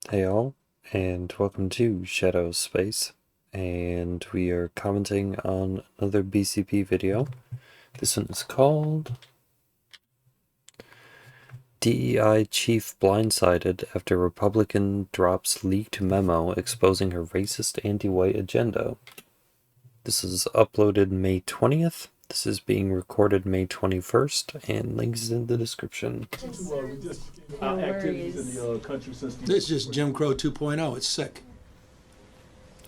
Hey all, and welcome to Shadow Space, and we are commenting on another BCP video. This one is called DEI Chief Blindsided After Republican Drops Leaked Memo Exposing Her Racist Anti-White Agenda. This is uploaded May 20th. This is being recorded May 21st, and links in the description. This is Jim Crow 2.0. It's sick.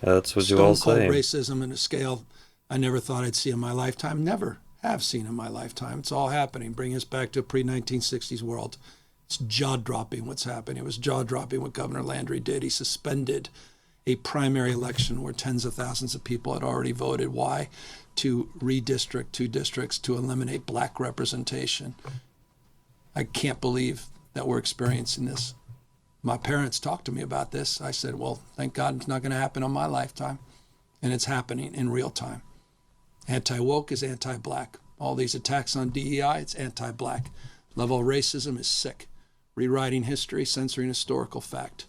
That's what you all Stone cold say. racism in a scale I never thought I'd see in my lifetime. Never have seen in my lifetime. It's all happening. Bring us back to a pre-1960s world. It's jaw-dropping what's happening. It was jaw-dropping what Governor Landry did. He suspended a primary election where tens of thousands of people had already voted. Why? To redistrict two districts to eliminate black representation. I can't believe that we're experiencing this. My parents talked to me about this. I said, well, thank God it's not going to happen on my lifetime. And it's happening in real time. Anti-woke is anti-black. All these attacks on DEI, it's anti-black. Level of racism is sick. Rewriting history, censoring historical fact.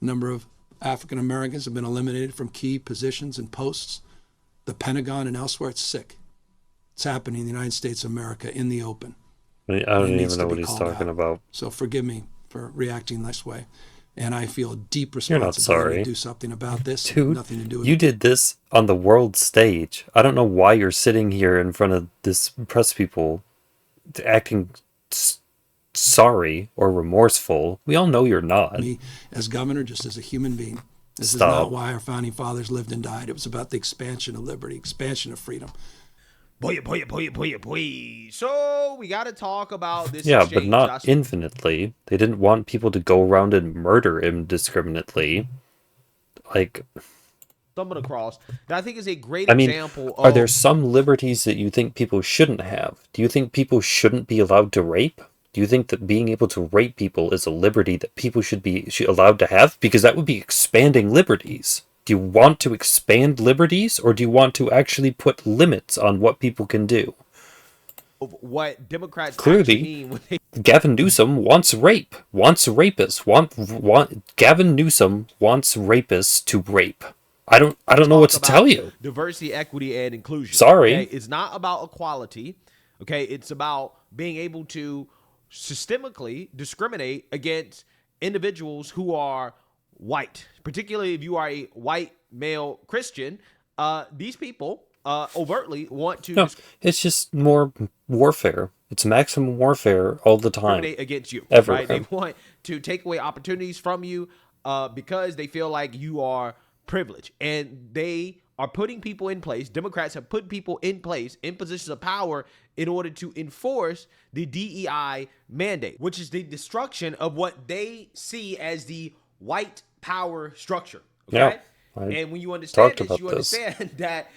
Number of African Americans have been eliminated from key positions and posts. The Pentagon and elsewhere, it's sick. It's happening in the United States of America in the open. I don't even know what he's talking about. So forgive me for reacting this way. And I feel a deep You're not responsibility sorry. to do something about this. Dude, nothing to do with you did this on the world stage. I don't know why you're sitting here in front of this press people acting sorry or remorseful. We all know you're not. me as governor, just as a human being. This Stop. is not why our founding fathers lived and died. It was about the expansion of liberty, expansion of freedom. Boy. So we got to talk about this. Yeah, but exchange, not Josh. infinitely. They didn't want people to go around and murder indiscriminately. Like, Stumbled across that I think is a great I mean, example. are there some liberties that you think people shouldn't have? Do you think people shouldn't be allowed to rape? Do you think that being able to rape people is a liberty that people should be allowed to have? Because that would be expanding liberties. Do you want to expand liberties, or do you want to actually put limits on what people can do? of what Democrats actually Clearly, mean when they Gavin Newsom wants rape, wants rapists, Gavin Newsom wants rapists to rape. I don't know what talk to tell about you. diversity, equity, and inclusion. Sorry. Okay? It's not about equality. Okay, it's about being able to systemically discriminate against individuals who are white, particularly if you are a white male Christian. These people overtly want to No, it's just more warfare. It's maximum warfare all the time. discriminate against you. Everywhere. Right? They want to take away opportunities from you because they feel like you are privileged, and they are putting people in place. Democrats have put people in place in positions of power in order to enforce the DEI mandate, which is the destruction of what they see as the white power structure. Okay. Yeah, And when you understand talked this, you about this. understand that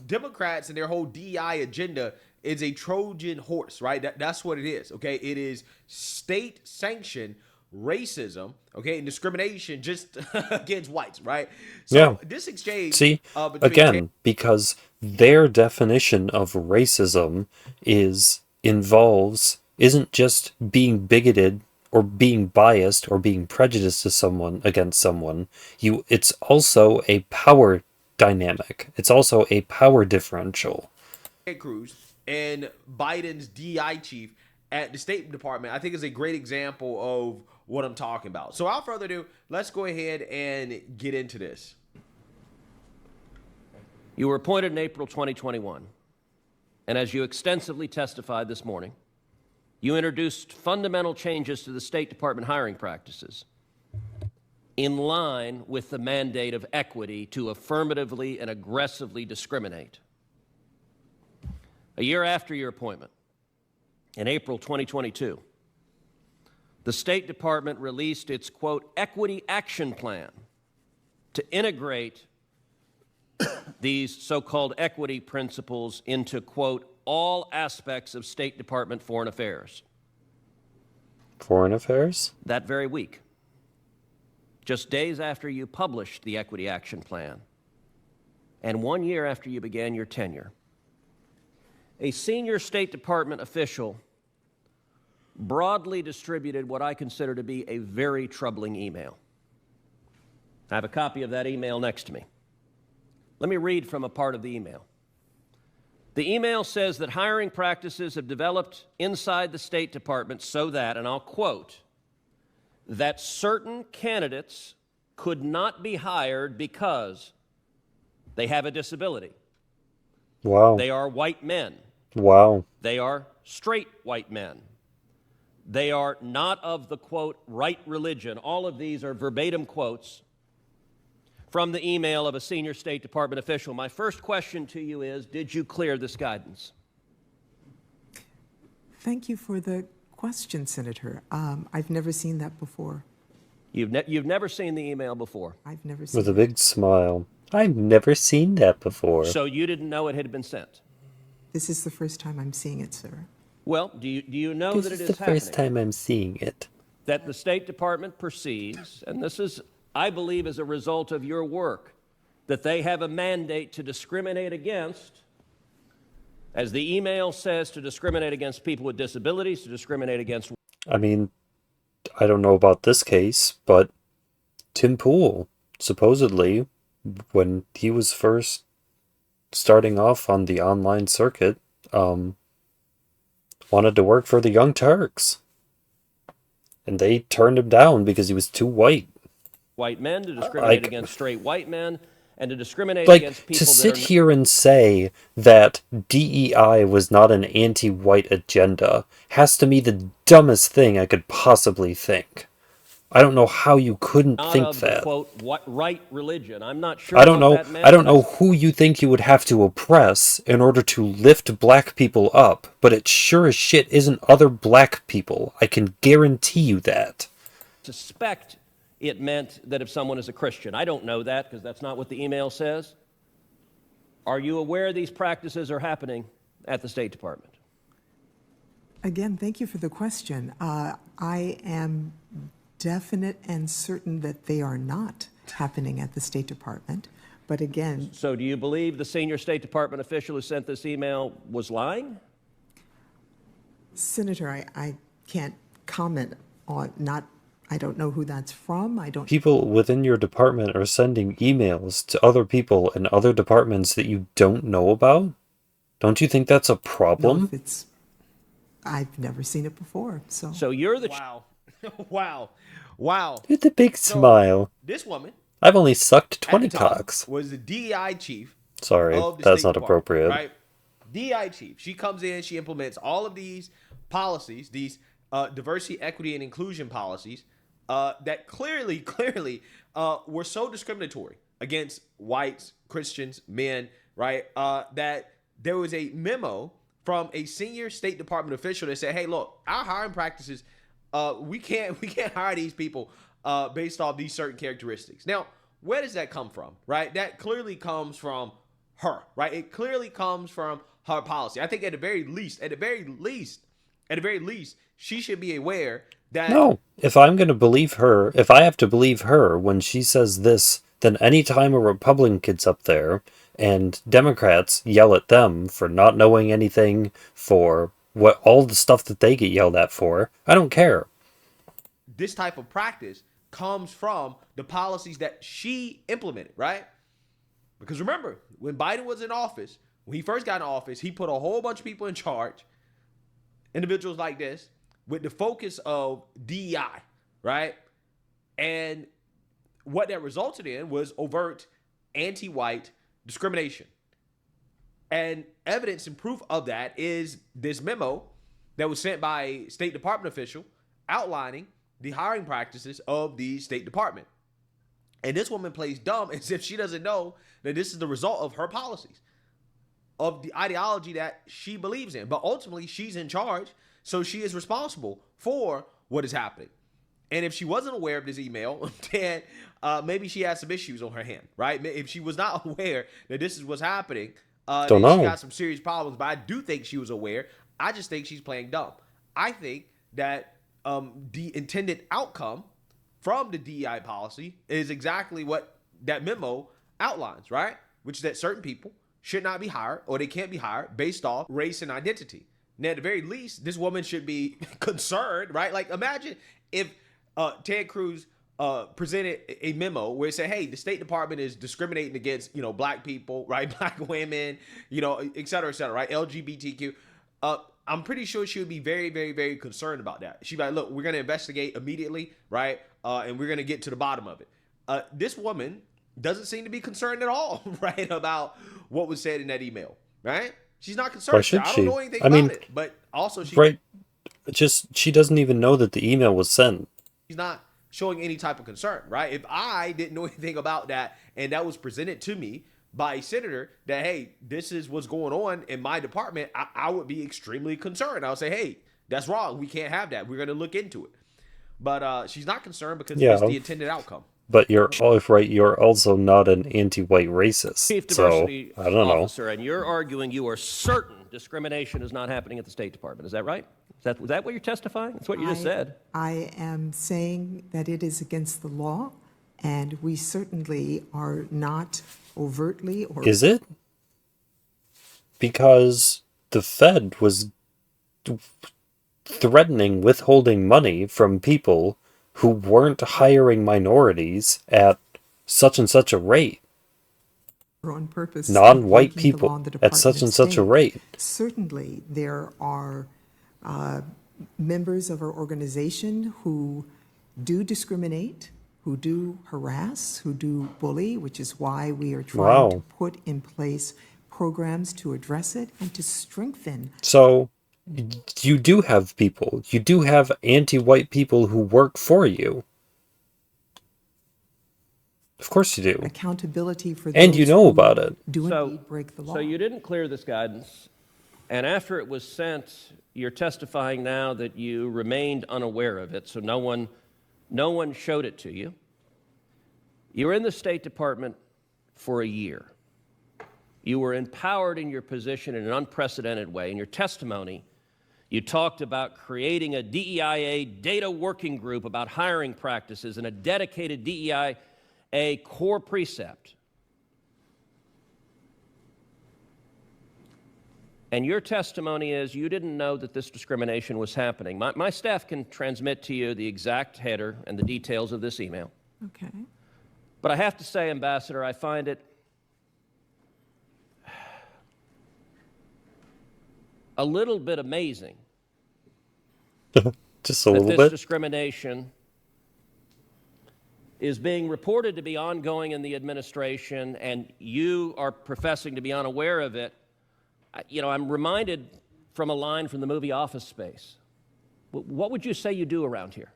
Democrats and their whole DEI agenda is a Trojan horse, right? That's what it is. Okay. It is state sanctioned racism, okay, and discrimination just against whites, right? So Yeah. this exchange, See, between again, because their definition of racism isn't just being bigoted or being biased or being prejudiced to someone against someone. It's also a power dynamic. It's also a power differential. Ted Cruz and Biden's DEI chief at the State Department, I think is a great example of what I'm talking about. So without further ado, let's go ahead and get into this. You were appointed in April 2021, and as you extensively testified this morning, you introduced fundamental changes to the State Department hiring practices in line with the mandate of equity to affirmatively and aggressively discriminate. A year after your appointment, in April 2022, the State Department released its, quote, equity action plan to integrate these so-called equity principles into, quote, all aspects of State Department foreign affairs. Foreign affairs? That very week, just days after you published the equity action plan, and 1 year after you began your tenure, a senior State Department official broadly distributed what I consider to be a very troubling email. I have a copy of that email next to me. Let me read from a part of the email. The email says that hiring practices have developed inside the State Department so that, and I'll quote, that certain candidates could not be hired because they have a disability. Wow. They are white men. Wow. They are straight white men. They are not of the, quote, right religion. All of these are verbatim quotes from the email of a senior State Department official. My first question to you is, did you clear this guidance? Thank you for the question, Senator. I've never seen that before. You've never seen the email before. I've never seen With a big smile. I've never seen that before. So you didn't know it had been sent? This is the first time I'm seeing it, sir. Well, do you know This that is it the is happening? first time I'm seeing it. That the State Department perceives, and this is, I believe, as a result of your work, that they have a mandate to discriminate against, as the email says, to discriminate against people with disabilities, to discriminate against... I mean, I don't know about this case, but Tim Pool, supposedly, when he was first starting off on the online circuit, wanted to work for the Young Turks. And they turned him down because he was too white. white men, to discriminate Like- against straight white men, and to discriminate Like, against people to that sit are... here and say that DEI was not an anti-white agenda has to me the dumbest thing I could possibly think. I don't know how you couldn't not think of the, that. quote, right religion. I'm not sure I don't what know. that meant. I don't know who you think you would have to oppress in order to lift black people up, but it sure as shit isn't other black people. I can guarantee you that. Suspect it meant that if someone is a Christian. I don't know that because that's not what the email says. Are you aware these practices are happening at the State Department? Again, thank you for the question. I am definite and certain that they are not happening at the State Department. But again, So do you believe the senior State Department official who sent this email was lying? Senator, I can't comment on I don't know who that's from. I don't People within your department are sending emails to other people in other departments that you don't know about? Don't you think that's a know problem? if I've never seen it before. So you're the... Wow. Wow. With a big smile. This woman I've only sucked at the 20 time cocks. was the DEI chief. Sorry, Of the that's State not Department, appropriate. Right? DEI chief. She comes in, she implements all of these policies, these diversity, equity, and inclusion policies that clearly were so discriminatory against whites, Christians, men, right? That there was a memo from a senior State Department official that said, "Hey, look, our hiring practices, we can't hire these people based off these certain characteristics." Now, where does that come from, right? That clearly comes from her, right? It clearly comes from her policy. I think at the very least, she should be aware that No, if I'm going to believe her, if I have to believe her when she says this, then anytime a Republican gets up there and Democrats yell at them for not knowing anything, for what all the stuff that they get yelled at for, I don't care. this type of practice comes from the policies that she implemented, right? Because remember, when Biden was in office, when he first got in office, he put a whole bunch of people in charge, individuals like this, with the focus of DEI, right? And what that resulted in was overt anti-white discrimination. And evidence and proof of that is this memo that was sent by a State Department official outlining the hiring practices of the State Department. And this woman plays dumb as if she doesn't know that this is the result of her policies, of the ideology that she believes in. But ultimately, she's in charge, so she is responsible for what is happening. And if she wasn't aware of this email, then maybe she has some issues on her hand, right? If she was not aware that this is what's happening, Don't then know. she got some serious problems. But I do think she was aware. I just think she's playing dumb. I think that the intended outcome from the DEI policy is exactly what that memo outlines, right? Which is that certain people should not be hired, or they can't be hired based off race and identity. Now, at the very least, this woman should be concerned, right? Like, imagine if Ted Cruz presented a memo where it said, hey, the State Department is discriminating against, black people, right? Black women, et cetera, right? LGBTQ. I'm pretty sure she would be very, very, very concerned about that. She'd be like, look, we're going to investigate immediately, right? And we're going to get to the bottom of it. This woman doesn't seem to be concerned at all, right, about what was said in that email, right? She's not concerned. Why should I don't she? know anything I mean, about it, but also right. Just, she doesn't even know that the email was sent. she's not showing any type of concern, right? If I didn't know anything about that and that was presented to me by a senator that, hey, this is what's going on in my department, I would be extremely concerned. I would say, hey, that's wrong. We can't have that. We're going to look into it. But she's not concerned because it's the intended outcome. But you're also not an anti-white racist. Chief So, Diversity I don't know. Officer, and you're arguing you are certain discrimination is not happening at the State Department. Is that right? Was that what you're testifying? That's what you just said. I am saying that it is against the law, and we certainly are not overtly or... Is it? Because the Fed was threatening withholding money from people who weren't hiring minorities at such and such a rate. on purpose. Non-white breaking the law people in the at Department such of and such a State. rate. Certainly, there are members of our organization who do discriminate, who do harass, who do bully, which is why we are trying to Wow. put in place programs to address it and to strengthen So you do have anti-white people who work for you. Of course you do. accountability for And those you know who about it. do So, indeed break the law. so you didn't clear this guidance, and after it was sent, you're testifying now that you remained unaware of it, so no one showed it to you. You were in the State Department for a year. You were empowered in your position in an unprecedented way. In your testimony, you talked about creating a DEIA data working group about hiring practices and a dedicated DEIA core precept. And your testimony is you didn't know that this discrimination was happening. My staff can transmit to you the exact header and the details of this email. Okay. But I have to say, Ambassador, I find it a little bit amazing Just a that little this bit. discrimination is being reported to be ongoing in the administration, and you are professing to be unaware of it. I'm reminded from a line from the movie Office Space. What would you say you do around here?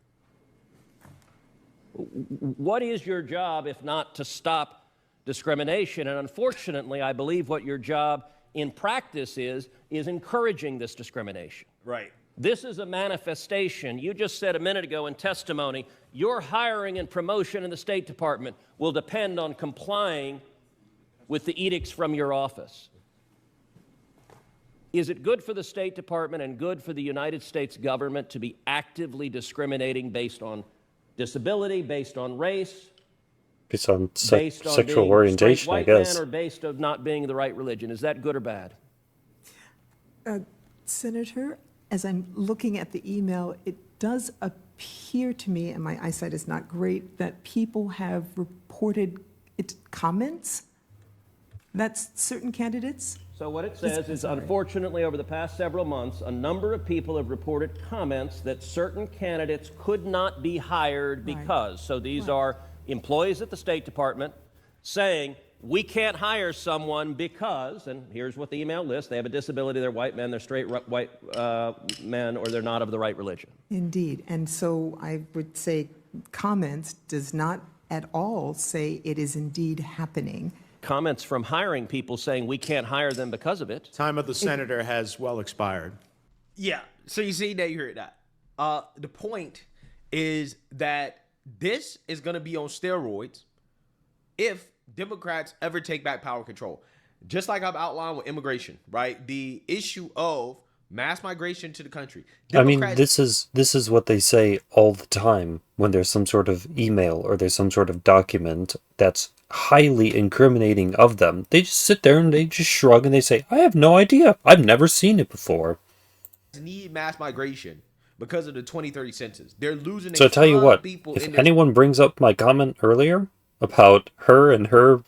What is your job if not to stop discrimination? And unfortunately, I believe what your job in practice is encouraging this discrimination. Right. This is a manifestation. You just said a minute ago in testimony, your hiring and promotion in the State Department will depend on complying with the edicts from your office. Is it good for the State Department and good for the United States government to be actively discriminating based on disability, based on race, Based on based on sexual being orientation, a I straight white guess. man, or based on not being the right religion? Is that good or bad? Senator, as I'm looking at the email, it does appear to me, and my eyesight is not great, that people have reported comments. That's certain candidates. So what it says is, unfortunately, over the past several months, a number of people have reported comments that certain candidates could not be hired because. So these are employees at the State Department saying, we can't hire someone because, and here's what the email lists, they have a disability, they're white men, they're straight white men, or they're not of the right religion. Indeed. And so I would say comments does not at all say it is indeed happening. Comments from hiring people saying we can't hire them because of it. Time of the senator has well expired. Yeah. So you see, now you heard that. The point is that this is going to be on steroids if Democrats ever take back power control. Just like I've outlined with immigration, right? The issue of mass migration to the country. I mean, this is what they say all the time when there's some sort of email or there's some sort of document that's highly incriminating of them. They just sit there and they just shrug and they say, I have no idea. I've never seen it before. Need mass migration because of the 2030 census. They're losing. So I tell you what, people if in their anyone brings up my comment earlier about her and her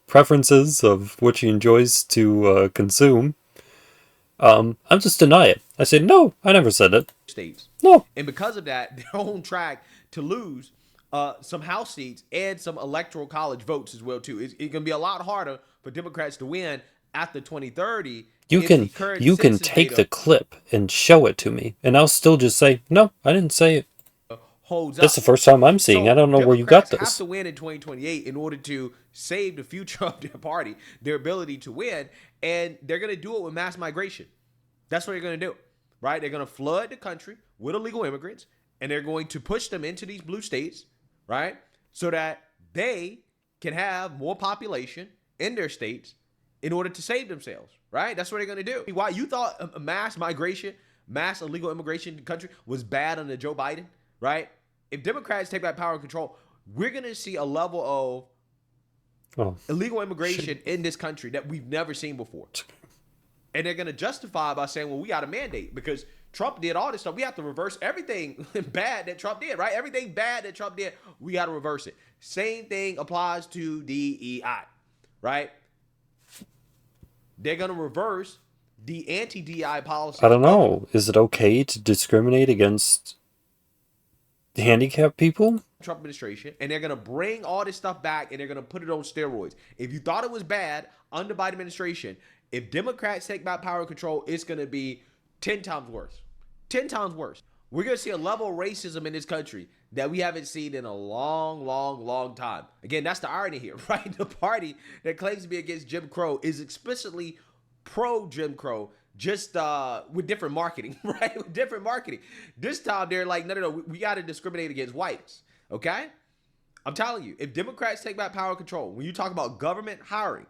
preferences of what she enjoys to consume, I'm just deny it. I say, no, I never said it. states. No. And because of that, they're on track to lose some House seats and some electoral college votes as well too. It's going to be a lot harder for Democrats to win after 2030. You if can the current you can census take data the clip and show it to me, and I'll still just say, no, I didn't say it. holds That's up. the first time I'm seeing. So I don't know where you got Democrats have this. to win in 2028 in order to save the future of their party, their ability to win, and they're going to do it with mass migration. That's what they're going to do, right? They're going to flood the country with illegal immigrants, and they're going to push them into these blue states, right? So that they can have more population in their states in order to save themselves, right? That's what they're going to do. Why you thought a mass migration, mass illegal immigration in the country was bad under Joe Biden, right? If Democrats take back power and control, we're going to see a level of illegal immigration in this country that we've never seen before. And they're going to justify by saying, well, we got a mandate because Trump did all this stuff. We have to reverse everything bad that Trump did, right? Everything bad that Trump did, we got to reverse it. Same thing applies to DEI, right? They're going to reverse the anti-DEI policy. I don't know. Is it okay to discriminate against handicapped people? Trump administration, and they're going to bring all this stuff back and they're going to put it on steroids. If you thought it was bad under Biden administration, if Democrats take back power and control, it's going to be 10 times worse. 10 times worse. We're going to see a level of racism in this country that we haven't seen in a long, long, long time. Again, that's the irony here, right? The party that claims to be against Jim Crow is explicitly pro-Jim Crow, just with different marketing, right? With different marketing. This time they're like, no, we got to discriminate against whites, okay? I'm telling you, if Democrats take back power and control, when you talk about government hiring,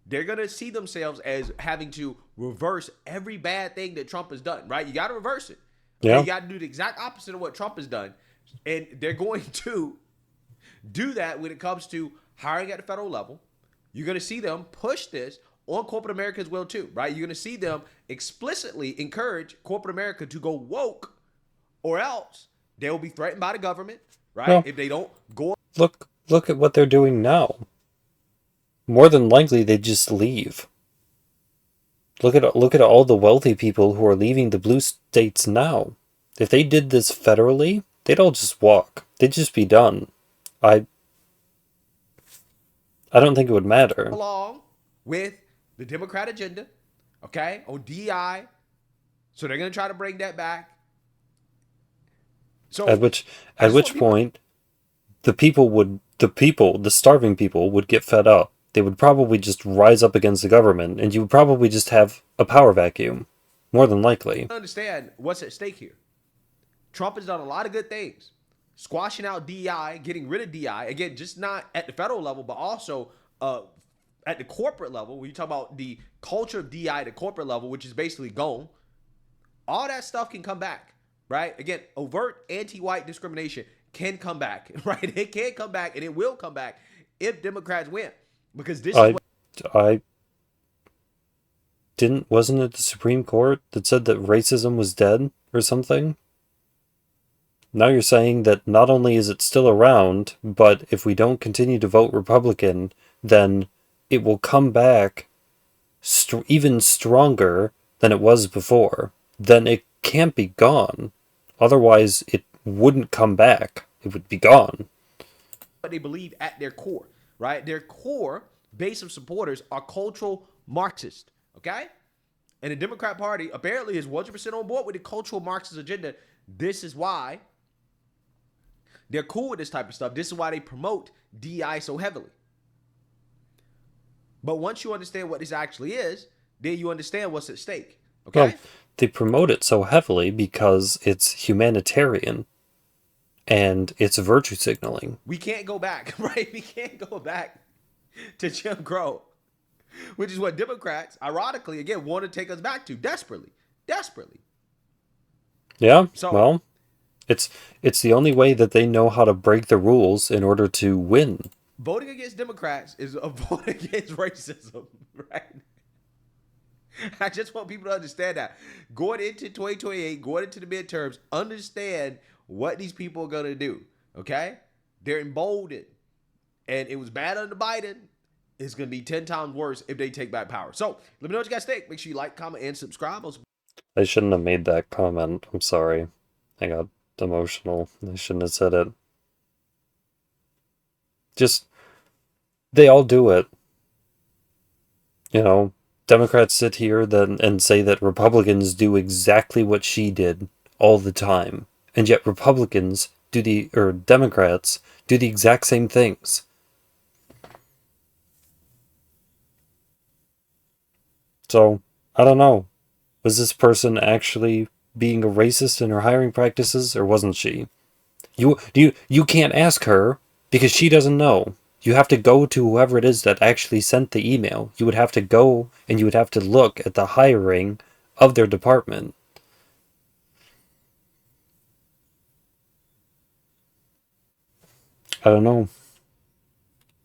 they're going to see themselves as having to reverse every bad thing that Trump has done, right? You got to reverse it. Yeah. You got to do the exact opposite of what Trump has done. And they're going to do that when it comes to hiring at the federal level. You're going to see them push this on corporate America as well, too, right? You're going to see them explicitly encourage corporate America to go woke, or else they will be threatened by the government, right? Well, if they don't go. Look at what they're doing now. More than likely, they just leave. Look at all the wealthy people who are leaving the blue states now. If they did this federally, they'd all just walk. They'd just be done. I don't think it would matter. Along with the Democrat agenda, okay, on DEI. So they're going to try to bring that back. So at which point, the starving people would get fed up. They would probably just rise up against the government, and you would probably just have a power vacuum, more than likely. Understand what's at stake here. Trump has done a lot of good things. Squashing out DEI, getting rid of DEI, again, just not at the federal level, but also at the corporate level. When you talk about the culture of DEI at the corporate level, which is basically gone, all that stuff can come back, right? Again, overt anti-white discrimination can come back, right? It can come back, and it will come back if Democrats win. Because this is what wasn't it the Supreme Court that said that racism was dead or something? Now you're saying that not only is it still around, but if we don't continue to vote Republican, then it will come back even stronger than it was before. Then it can't be gone. Otherwise, it wouldn't come back. It would be gone. What they believe at their core, right? Their core base of supporters are cultural Marxist, okay? And the Democrat Party apparently is 100% on board with the cultural Marxist agenda. This is why they're cool with this type of stuff. This is why they promote DEI so heavily. But once you understand what this actually is, then you understand what's at stake, okay? Well, they promote it so heavily because it's humanitarian and it's virtue signaling. We can't go back, right? We can't go back to Jim Crow, which is what Democrats, ironically, again, want to take us back to desperately. Yeah, So, well, it's the only way that they know how to break the rules in order to win. Voting against Democrats is a vote against racism, right? I just want people to understand that. Going into 2028, going into the midterms, understand what these people are going to do. Okay? They're emboldened. And it was bad under Biden. It's going to be 10 times worse if they take back power. So let me know what you guys think. Make sure you like, comment, and subscribe. I shouldn't have made that comment. I'm sorry. I got emotional. I shouldn't have said it. Just, they all do it. You know, Democrats sit here and say that Republicans do exactly what she did all the time. And yet Democrats do the exact same things. So, I don't know. Was this person actually being a racist in her hiring practices, or wasn't she? You can't ask her because she doesn't know. You have to go to whoever it is that actually sent the email. You would have to go and you would have to look at the hiring of their department. I don't know.